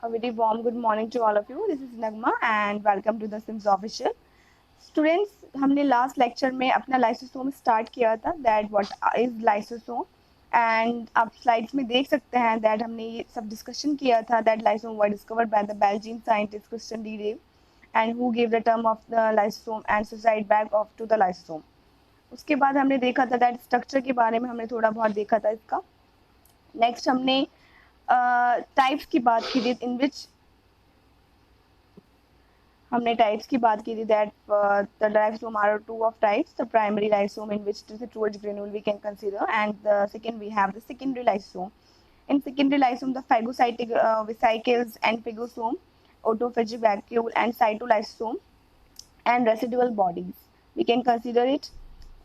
A very warm good morning to all of you. This is Nagma and welcome to the Sims Official. Students, हमने last lecture में अपना lysosome start किया था that what is lysosome and आप slides में देख सकते हैं दैट हमने ये सब डिस्कशन किया था that lysosome were discovered by the Belgian scientist Christian de Duve and who give the term of the lysosome and suicide bag of to the lysosome. उसके बाद हमने देखा था दैट स्ट्रक्चर के बारे में हमने थोड़ा बहुत देखा था इसका. नेक्स्ट हमने टाइप्स की बात की थी इन विच हमने टाइप्स की बात की थी that the lysosome are two of types the primary lysosome in which the towards granule we can consider and the second we have the secondary lysosome. In secondary lysosome, the phagocytic vesicles and phagosome, autophagic vacuole and cytolysosome and residual bodies. We can consider it.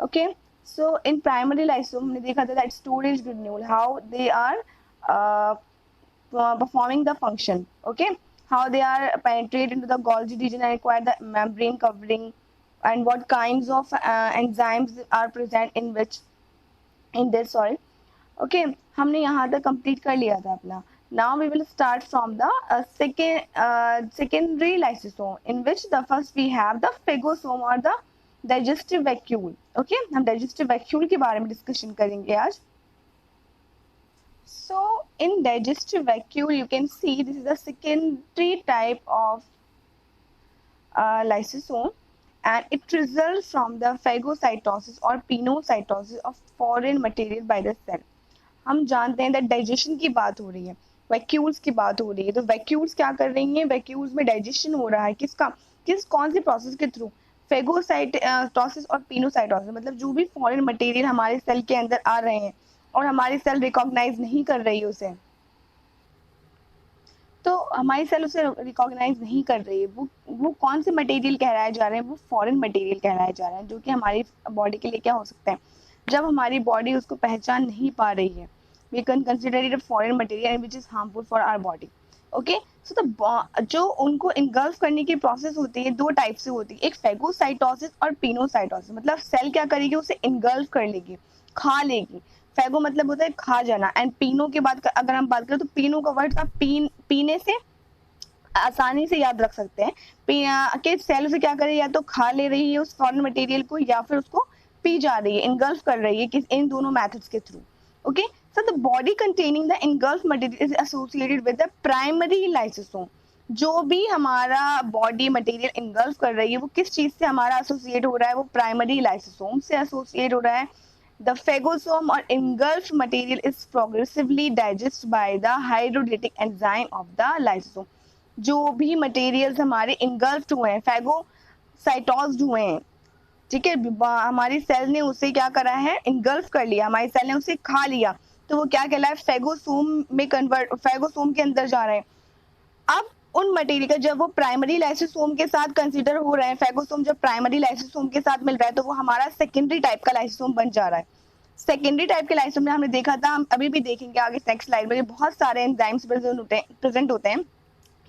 Okay. So in primary lysosome, हमने देखा था that storage granule, how they are performing the function. Okay. How they are penetrate into the Golgi region and acquire the membrane covering, and what kinds of enzymes are present in which in this soil. Okay हमने यहाँ तक complete कर लिया था अपना. Now we will start from the secondary lysosome in which the first we have the phagosome और the digestive vacuole. Okay हम digestive vacuole के बारे में डिस्कशन करेंगे आज. So in digestive vacuole you can see this is the secondary type of lysosome and it results from the phagocytosis or pinocytosis of foreign material by the cell. हम जानते हैं that digestion की बात हो रही है, वैक्यूल्स की बात हो रही है. तो वैक्यूल्स क्या कर रही हैं, वैक्यूल्स में डाइजेशन हो रहा है किसका, कौन सी प्रोसेस के थ्रू, फेगोसाइटोसिस और पिनोसाइटोसिस. मतलब जो भी फॉरेन मटेरियल हमारे सेल के अंदर आ रहे हैं और हमारी सेल रिकॉग्नाइज नहीं कर रही उसे, तो हमारी सेल उसे रिकॉग्नाइज नहीं कर रही है, वो कौन से मटेरियल कहलाए जा रहे हैं, वो फॉरेन मटेरियल कहलाए जा रहे हैं, जो कि हमारी बॉडी के लिए क्या हो सकता है, जब हमारी बॉडी उसको पहचान नहीं पा रही है. We can consider it a foreign material which is harmful for our body. Okay so the जो उनको इनगल्फ करने की प्रोसेस होती है दो टाइप से होती है, एक फेगोसाइटोसिस और पिनोसाइटोसिस. मतलब सेल क्या करेगी, उसे इनगल्फ कर लेगी, खा लेगी. फेगो मतलब होता है खा जाना, एंड पिनो के बाद अगर हम बात करें तो पिनो का वर्ड आप पीने से आसानी से याद रख सकते हैं कि सेल उसे क्या करे, या तो खा ले रही है उस फॉरेन मटेरियल को या फिर उसको पी जा रही है, इनगल्फ कर रही है किस इन दोनों मेथड्स के through. Okay so the body containing the engulf material is associated with the primary lysosome. जो भी हमारा बॉडी मटेरियल इनगल्फ कर रही है वो किस चीज से हमारा एसोसिएट हो रहा है, वो प्राइमरी लाइसोसोम से एसोसिएट हो रहा है. The phagosome or engulfed material is progressively digested by the hydrolytic enzyme of the lysosome. जो भी मटेरियल्स हमारे engulfed हुए हैं, phagocytosed हुए हैं, ठीक है, हमारी सेल ने उसे क्या करा है, engulf कर लिया, हमारी सेल ने उसे खा लिया, तो वो क्या कहला है, फेगोसोम में कन्वर्ट, फेगोसोम के अंदर जा रहे हैं. अब उन मटेरियल का जब वो प्राइमरी लाइसोसोम के साथ कंसीडर हो रहे हैं, फेगोसोम जब प्राइमरी लाइसोसोम के साथ मिल रहा है तो वो हमारा सेकेंडरी टाइप का लाइसोसोम बन जा रहा है. सेकेंडरी टाइप के लाइसोसोम में हमने देखा था, हम अभी भी देखेंगे आगे नेक्स्ट स्लाइड में, बहुत सारे एंजाइम्स प्रेजेंट होते हैं,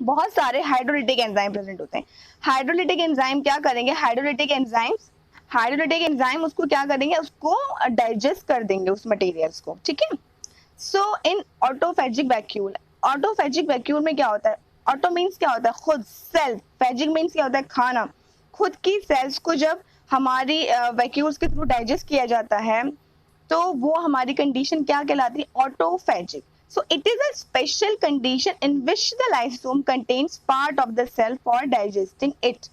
बहुत सारे हाइड्रोलिटिक एंजाइम प्रेजेंट होते हैं. हाइड्रोलिटिक एंजाइम क्या करेंगे, हाइड्रोलिटिक एंजाइम उसको क्या करेंगे, उसको डाइजेस्ट कर देंगे उस मटेरियल्स को. ठीक है. सो इन ऑटोफेजिक वैक्यूल, ऑटोफेजिक वैक्यूल में क्या होता है, ऑटो मीन्स क्या होता है, खुद, सेल्फ. फेजिक मीन्स क्या होता है, खाना. खुद की सेल्स को जब हमारी वैक्यूल्स के थ्रू डाइजेस्ट किया जाता है तो वो हमारी कंडीशन क्या कहलाती है, autophagic. So it is a special condition in which the lysosome contains part of the cell for digesting it.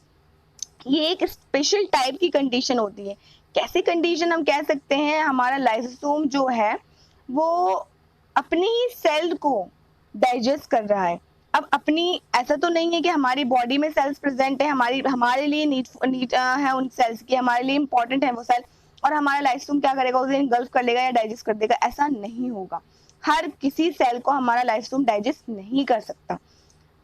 ये एक स्पेशल टाइप की कंडीशन होती है. कैसी कंडीशन हम कह सकते हैं, हमारा लाइसोसोम जो है वो अपनी सेल को डाइजेस्ट कर रहा है. अब अपनी, ऐसा तो नहीं है कि हमारी बॉडी में सेल्स प्रेजेंट है, हमारे लिए नीड है उन सेल्स की, हमारे लिए इंपॉर्टेंट है वो सेल, और हमारा लाइसोसोम क्या करेगा, उसे इनगल्फ कर लेगा या डाइजेस्ट कर देगा, ऐसा नहीं होगा. हर किसी सेल को हमारा लाइसोसोम डाइजेस्ट नहीं कर सकता.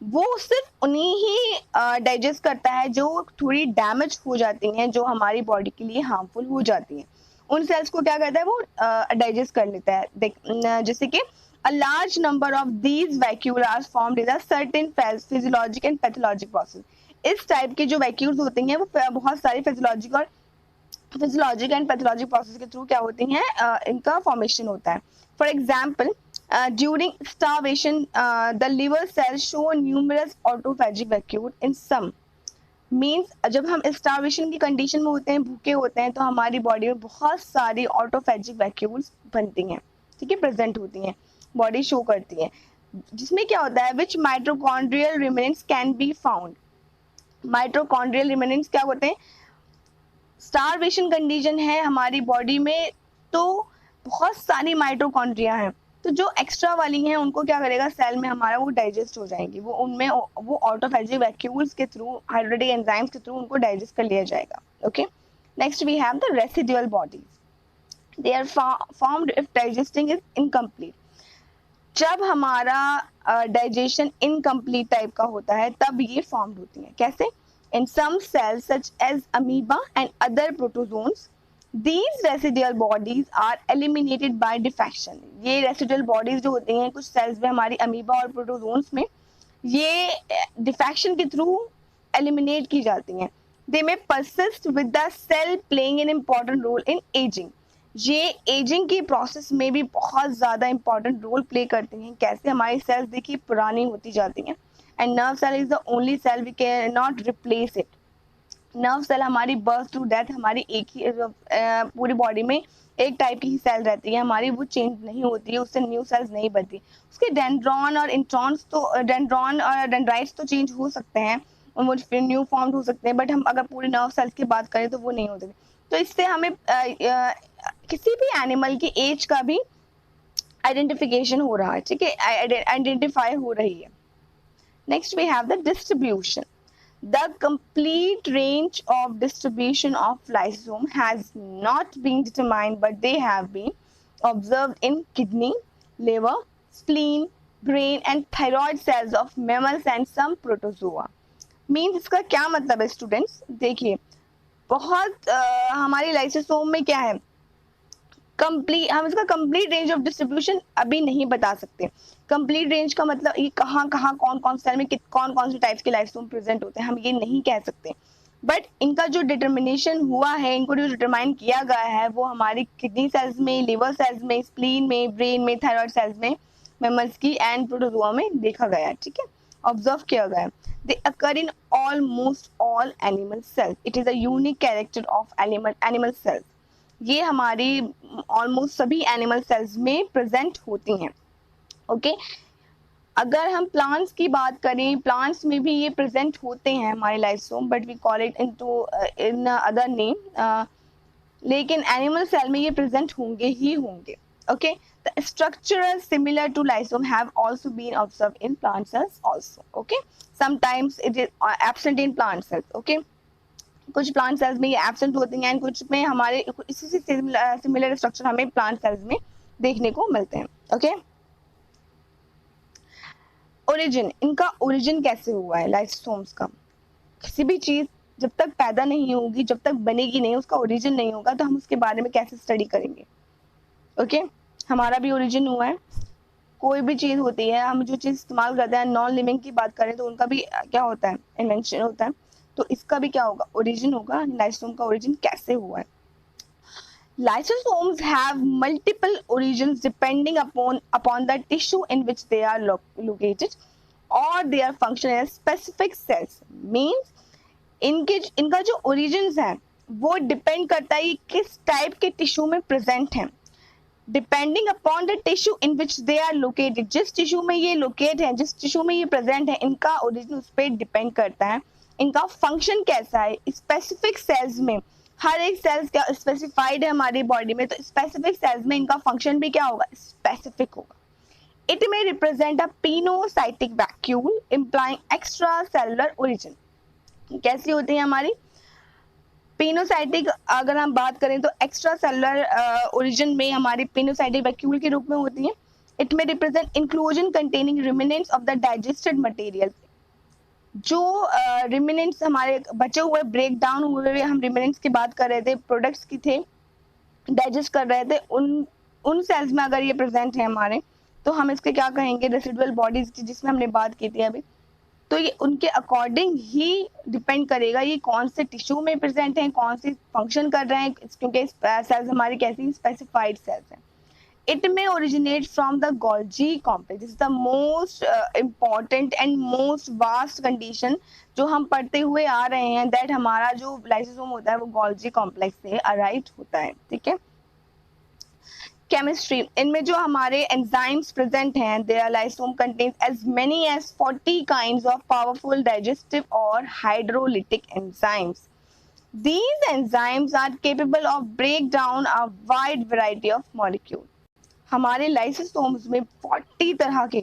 वो सिर्फ उन्हीं ही डाइजेस्ट करता है जो थोड़ी डैमेज हो जाती हैं, जो हमारी बॉडी के लिए हार्मफुल हो जाती हैं. उन सेल्स को क्या करता है, वो डाइजेस्ट कर लेता है. जैसे कि a large number of these vacuoles are formed in a certain physiologic and pathologic process. इस टाइप के जो वैक्यूल्स होते हैं वो बहुत सारी फिजियोलॉजिक एंड पैथोलॉजिक प्रोसेस के थ्रू क्या होती हैं, इनका फॉर्मेशन होता है. For example During starvation, the liver cells show numerous autophagic vacuole in some. Means जब हम स्टार्वेशन की कंडीशन में होते हैं, भूखे होते हैं, तो हमारी बॉडी में बहुत सारी ऑटोफेजिक वैक्यूल्स बनती हैं, ठीक है, प्रेजेंट होती हैं, बॉडी शो करती है, जिसमें क्या होता है, which mitochondrial remnants can be found. Mitochondrial remnants क्या होते हैं, स्टारवेशन कंडीशन है हमारी बॉडी में, तो बहुत सारी माइटोकॉन्ड्रिया हैं, तो जो एक्स्ट्रा वाली हैं उनको क्या करेगा, सेल में हमारा वो डाइजेस्ट हो जाएंगी, वो उनमें वो ऑटोफेजिक वैक्यूल्स के थ्रू, हाइड्रोटिक एंजाइम्स के थ्रू उनको डाइजेस्ट कर लिया जाएगा. Okay, next we have the residual bodies. They are formed if digesting is incomplete. जब हमारा डाइजेशन इनकम्प्लीट टाइप का होता है तब ये फॉर्म्ड होती हैं. कैसे? In some cells such as amoeba and other protozoans, these residual bodies are eliminated by diffection. ये residual bodies जो होती हैं कुछ cells में, हमारी amoeba और protozoans में, ये diffection के through eliminate की जाती हैं. They may persist with the cell playing an important role in aging. ये एजिंग की प्रोसेस में भी बहुत ज़्यादा इंपॉर्टेंट रोल प्ले करती हैं. कैसे? हमारी सेल्स देखिए पुरानी होती जाती हैं, and nerve cell is the only cell we can not replace it. Nerve cell हमारी बर्थ टू डेथ, हमारी एक ही पूरी बॉडी में एक टाइप की ही सेल रहती है हमारी, वो चेंज नहीं होती है, उससे न्यू सेल्स नहीं बनती. उसके डेंड्रॉन और इंट्रॉन्स तो, डेंड्रॉन और डेंड्राइट्स तो चेंज हो सकते हैं, वो फिर न्यू फॉर्म हो सकते हैं, बट हम अगर पूरे नर्व सेल्स की बात करें तो वो नहीं होते. तो इससे हमें किसी भी एनिमल की एज का भी आइडेंटिफिकेशन हो रहा है, ठीक है, आइडेंटिफाई हो रही है. Next we have the distribution. The complete range of distribution of lysosome has not been determined, but they have been observed in kidney, liver, spleen, brain and thyroid cells of mammals and some protozoa. Means इसका क्या मतलब है students? देखिए, बहुत हमारी lysosome में क्या है, कंप्लीट, हम इसका कंप्लीट रेंज ऑफ डिस्ट्रीब्यूशन अभी नहीं बता सकते. कंप्लीट रेंज का मतलब ये कहाँ कहाँ कौन कौन सेल में कौन कौन से टाइप्स के लाइसोम प्रेजेंट होते हैं, हम ये नहीं कह सकते. बट इनका जो डिटर्मिनेशन हुआ है, इनको जो डिटरमाइन किया गया है, वो हमारी किडनी सेल्स में, लिवर सेल्स में, स्प्लीन में, ब्रेन में, थायराइड सेल्स में, मेमल्स की एंड प्रोटोजोआ में देखा गया है, ठीक है, ऑब्जर्व किया गया है. They occur in almost all animal cells. It is a unique character of animal cells. ये हमारी ऑलमोस्ट सभी एनिमल सेल्स में प्रेजेंट होती हैं. ओके, अगर हम प्लांट्स की बात करें, प्लांट्स में भी ये प्रेजेंट होते हैं हमारे lysosome, but we call it in other name, लेकिन एनिमल सेल में ये प्रेजेंट होंगे ही होंगे. Okay, the structure similar to lysosome have also been observed in plant cells also. Okay, sometimes it is absent in plant cells. Okay, कुछ plant cells में ये absent होती हैं, कुछ में हमारे इसी से सिमिलर स्ट्रक्चर हमें प्लांट सेल्स में देखने को मिलते हैं. ओके, ओरिजिन, इनका ओरिजिन कैसे हुआ है लाइसोसोम्स का? किसी भी चीज जब तक पैदा नहीं होगी, जब तक बनेगी नहीं, उसका ओरिजिन नहीं होगा, तो हम उसके बारे में कैसे स्टडी करेंगे? ओके, हमारा भी ओरिजिन हुआ है. कोई भी चीज होती है, हम जो चीज इस्तेमाल करते हैं, नॉन लिविंग की बात करें तो उनका भी क्या होता है, इन्वेंशन होता है. तो इसका भी क्या होगा, ओरिजिन होगा. लाइसोसोम का ओरिजिन कैसे हुआ है? Lysosomes have multiple origins depending upon the tissue in which they are located or their function as specific cells. Means इनका जो origins है वो डिपेंड करता है किस टाइप के टिश्यू में प्रेजेंट है. Depending upon the tissue in which they are located, जिस टिश्यू में ये लोकेट है, जिस टिश्यू में ये प्रेजेंट है, इनका ओरिजिन उस पर डिपेंड करता है. इनका फंक्शन कैसा है, स्पेसिफिक सेल्स में, हर एक सेल्स क्या स्पेसिफाइड है हमारी बॉडी में, तो स्पेसिफिक सेल्स में इनका फंक्शन भी क्या होगा, स्पेसिफिक होगा. इट में represent a pinocytic vacuole implying extra cellular origin. कैसी होती है हमारी पिनोसाइटिक? अगर हम बात करें तो एक्स्ट्रा सेलुलर ओरिजिन में हमारी पिनोसाइटिक वैक्यूल के रूप में होती है. इट में represent inclusion containing remnants of the digested material. जो रिमेनेंट्स हमारे बचे हुए, ब्रेक डाउन हुए, हम रिमेनेंट्स की बात कर रहे थे, प्रोडक्ट्स की थे, डाइजेस्ट कर रहे थे, उन सेल्स में अगर ये प्रेजेंट है हमारे, तो हम इसके क्या कहेंगे, रेसिडुअल बॉडीज की, जिसमें हमने बात की थी अभी. तो ये उनके अकॉर्डिंग ही डिपेंड करेगा ये कौन से टिश्यू में प्रेजेंट हैं, कौन से फंक्शन कर रहे हैं, क्योंकि सेल्स हमारी कैसी स्पेसिफाइड सेल्स हैं. It may originate from the Golgi complex. This is the most important and most vast condition जो हम पढ़ते हुए आ रहे हैं, that हमारा जो लाइसोसोम होता है वो Golgi complex से अराइव होता है, ठीक है। केमिस्ट्री, इनमें जो हमारे एंजाइम्स प्रेजेंट हैं, there lysosome contains as many as 40 kinds of powerful digestive और hydrolytic enzymes. These enzymes are capable of break down a wide variety of molecules. हमारे लाइसोसोम्स में 40 तरह के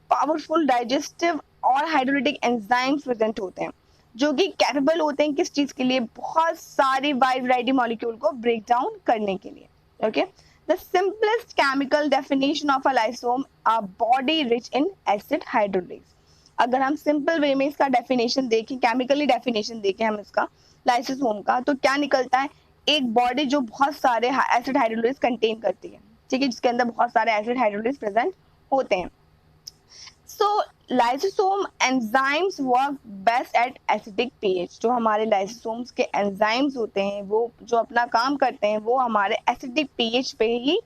पावरफुल डाइजेस्टिव और हाइड्रोलिटिक एंजाइम्स प्रेजेंट होते हैं, जो कि कैपेबल होते हैं किस चीज के लिए, बहुत सारी वाइड वैरायटी मॉलिक्यूल को ब्रेक डाउन करने के लिए. Okay, the simplest chemical definition of a लाइसोम, a body rich in acid hydrolase. अगर हम सिंपल वे में इसका डेफिनेशन देखें, केमिकली डेफिनेशन देखें हम इसका लाइसोसोम का, तो क्या निकलता है, एक बॉडी जो बहुत सारे एसिड हाइड्रोलेज कंटेन करती है, ठीक है, जिसके अंदर बहुत सारे एसिड हाइड्रोलेज प्रेजेंट होते हैं. So lysosome enzymes work best at acidic pH. जो हमारे लाइसोसोम्स के एंजाइम्स होते हैं वो जो अपना काम करते हैं वो हमारे एसिडिक पीएच पे ही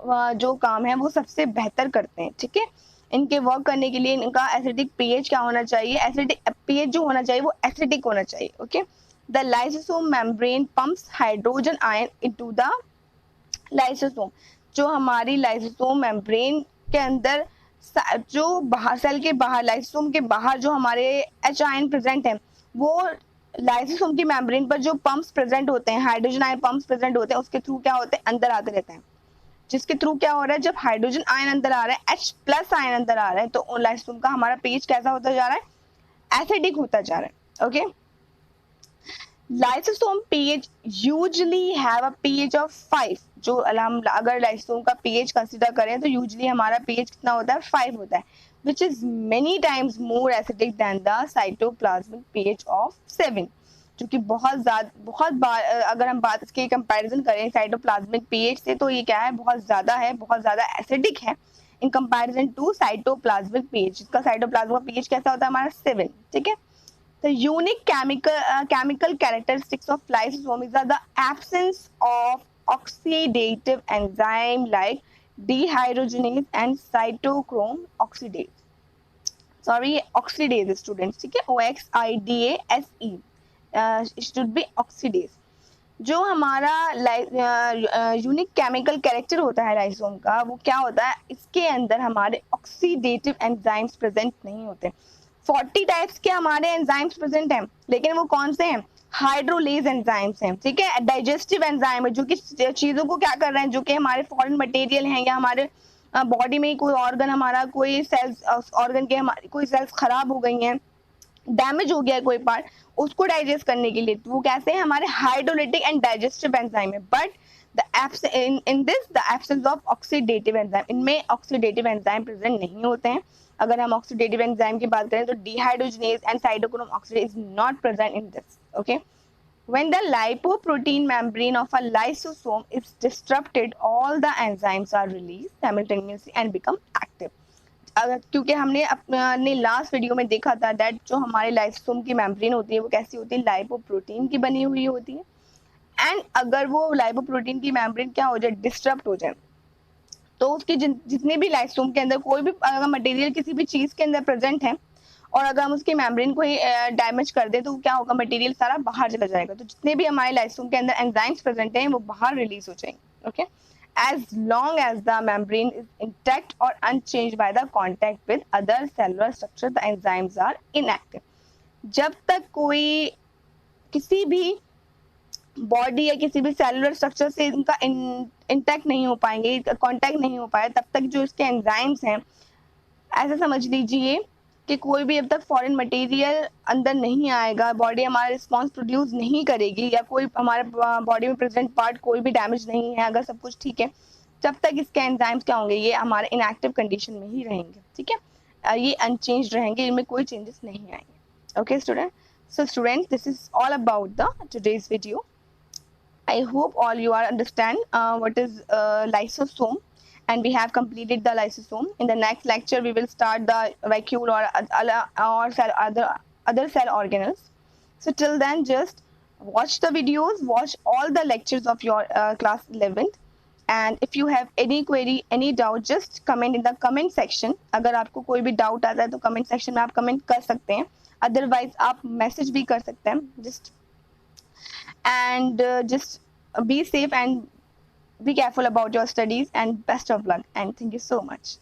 जो काम है वो सबसे बेहतर करते हैं, ठीक है. इनके वर्क करने के लिए इनका एसिडिक पीएच क्या होना चाहिए, एसिडिक पीएच जो होना चाहिए वो एसिडिक होना चाहिए. Okay, the lysosome membrane pumps hydrogen ion into the lysosome. जो हमारी लाइसोसोम मेम्ब्रेन के अंदर जो बाहर सेल के बाहर लाइसोसोम के बाहर जो हमारे एच आयन प्रेजेंट है, वो लाइसोसोम की मेम्ब्रेन पर जो पंप्स प्रेजेंट होते हैं, हाइड्रोजन आयन पंप्स प्रेजेंट होते हैं, उसके थ्रू क्या होते हैं, अंदर आते रहते हैं. जिसके थ्रू क्या हो रहा है, जब हाइड्रोजन आयन अंदर आ रहा है, H प्लस आयन अंदर आ रहा है, तो लाइसोसोम का हमारा पीएच कैसा होता जा रहा है, एसिडिक होता जा रहा है. Okay, lysosome pH usually have a pH of 5. जो हम अगर लाइसोसोम का पीएच कंसीडर करें तो यूजुअली हमारा पीएच कितना होता है, 5 होता है, which is many times more acidic then the cytoplasmic pH of 7. जो कि बहुत बार अगर हम बात इसके कंपैरिजन करें साइटोप्लाज्मिक पीएच से, तो ये क्या है, बहुत ज्यादा एसिडिक है in comparison to cytoplasmic pH. इसका साइटोप्लाज्मिक पीएच कैसा होता है हमारा, 7, ठीक है. The unique chemical characteristics of lysosome is the absence of oxidative enzyme like dehydrogenase and cytochrome oxidase. Sorry, oxidase students, ठीक है, OXIDASE. It should be oxidase. जो हमारा यूनिक केमिकल कैरेक्टर होता है लाइसोम का, वो क्या होता है, इसके अंदर हमारे ऑक्सीडेटिव एंजाइम्स प्रेजेंट नहीं होते. 40 टाइप्स के हमारे एंजाइम्स प्रेजेंट हैं, लेकिन वो कौन से हैं, हाइड्रोलेज एंजाइम्स हैं, ठीक है, डाइजेस्टिव एंजाइम है, जो कि चीजों को क्या कर रहे हैं, जो कि हमारे फॉरेन मटेरियल हैं या हमारे बॉडी में कोई ऑर्गन, हमारा कोई सेल्स, ऑर्गन के हमारी कोई सेल्स खराब हो गई हैं, डैमेज हो गया है कोई पार्ट, उसको डाइजेस्ट करने के लिए, तो वो कैसे हैं, हमारे हाइड्रोलिटिक एंड डाइजेस्टिव एंजाइम है. But in this the absence of oxidative enzyme, इनमें ऑक्सीडेटिव एंजाइम प्रेजेंट नहीं होते हैं. अगर हम ऑक्सीडेटिव एंजाइम की बात करें तो dehydrogenase and cytochrome oxidase is not present in this. Okay, when the lipoprotein membrane of a lysosome is disrupted, all the enzymes are released simultaneously and become active. क्योंकि हमने अपने लास्ट वीडियो में देखा था दैट जो हमारे lysosome की membrane होती है वो कैसी होती है, लाइपोप्रोटीन की बनी हुई होती है. एंड अगर वो लाइपोप्रोटीन की मेम्ब्रेन क्या हो जाए, डिस्टर्ब हो जाए, तो उसकी जितने भी लाइसोसोम के अंदर कोई भी अगर मटेरियल किसी भी चीज के अंदर प्रेजेंट है और अगर हम उसकी मेम्ब्रेन को ही डैमेज कर दे, तो क्या होगा, मटेरियल सारा बाहर चला जाएगा. तो जितने भी हमारे लाइसोसोम के अंदर एंजाइम्स प्रेजेंट हैं वो बाहर रिलीज हो जाएंगे. Okay, as long as the membrane is intact or unchanged by the contact with other cellular structure, the enzymes are inactive. जब तक कोई किसी भी बॉडी या किसी भी सेलुलर स्ट्रक्चर से इनका इंटैक्ट नहीं हो पाएंगे, कांटेक्ट नहीं हो पाए, तब तक जो इसके एंजाइम्स हैं, ऐसा समझ लीजिए कि कोई भी अब तक फॉरेन मटेरियल अंदर नहीं आएगा, बॉडी हमारा रिस्पॉन्स प्रोड्यूस नहीं करेगी, या कोई हमारे बॉडी में प्रेजेंट पार्ट कोई भी डैमेज नहीं है, अगर सब कुछ ठीक है, जब तक इसके एंजाइम्स क्या होंगे, ये हमारे इनएक्टिव कंडीशन में ही रहेंगे. ठीक है, ये अनचेंज रहेंगे, इनमें कोई चेंजेस नहीं आएंगे. Okay student, so students, this is all about the today's video. I hope all you are understand what is lysosome, and we have completed the lysosome. In the next lecture we will start the vacuole or cell, other cell organelles. So till then, just watch the videos, watch all the lectures of your class 11th, and if you have any query, any doubt, just comment in the comment section. अगर आपको कोई भी doubt आता है तो comment section में आप comment कर सकते हैं, अदरवाइज आप मैसेज भी कर सकते हैं. Just be safe and be careful about your studies, and best of luck, and thank you so much.